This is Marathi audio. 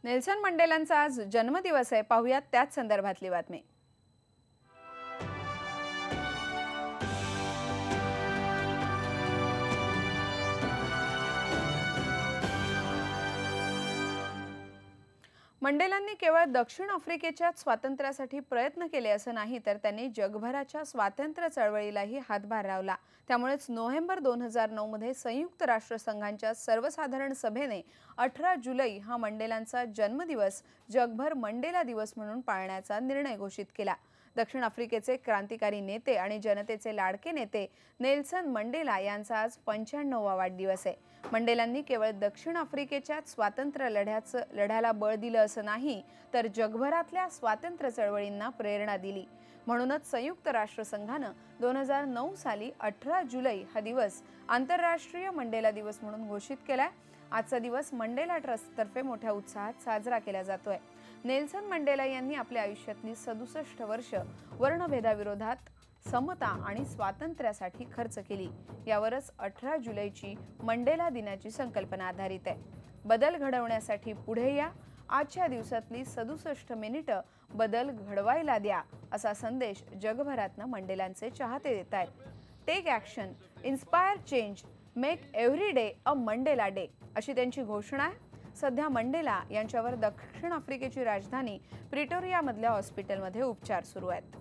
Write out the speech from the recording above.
नेल्सन मंडेलांचा आज जन्मदिवस आहे। पाहुयात त्याच संदर्भातली बातमी। मंडेलांनी केवळ दक्षिण आफ्रिकेच्या स्वातंत्र्यासाठी प्रयत्न केले असं नाही, तर त्यांनी जगभराच्या स्वातंत्र्य चळवळीलाही हातभार लावला। त्यामुळेच नोव्हेंबर 2009 मध्ये संयुक्त राष्ट्रसंघाच्या सर्वसाधारण सभेने 18 जुलै हा मंडेलांचा जन्मदिवस जगभर मंडेला दिवस म्हणून पाळण्याचा निर्णय घोषित केला। दक्षिण आफ्रिकेचे क्रांतिकारी नेते आणि जनतेचे लाडके नेते नेल्सन मंडेला यांचा आज 95वा वाढदिवस आहे। मंडेलांनी केवळ दक्षिण आफ्रिकेच्या स्वातंत्र्य लढ्याला बळ दिलं असं नाही, तर जगभरातल्या स्वातंत्र्य चळवळींना प्रेरणा दिली। म्हणूनच संयुक्त राष्ट्रसंघाने 2009 साली 18 जुलै हा दिवस आंतरराष्ट्रीय मंडेला दिवस म्हणून घोषित केलाय। आजचा दिवस मंडेला ट्रस्ट तर्फे मोठ्या उत्साहात साजरा केला जातोय। नेल्सन मंडेला यांनी आपल्या आयुष्यातली 67 वर्ष वर्णभेदाविरोधात, समता आणि स्वातंत्र्यासाठी खर्च केली। यावरच 18 जुलैची मंडेला दिनाची संकल्पना आधारित आहे। बदल घडवण्यासाठी पुढे या, आजच्या दिवसातली 67 मिनिटं बदल घडवायला द्या, असा संदेश जगभरातनं मंडेलांचे चाहते देत आहेत। Take action, inspire change, make every day a Mandela day, अशी त्यांची घोषणा आहे। सध्या मंडेला यांच्यावर दक्षिण आफ्रिकेची राजधानी प्रिटोरियामधल्या हॉस्पिटलमध्ये उपचार सुरू आहेत।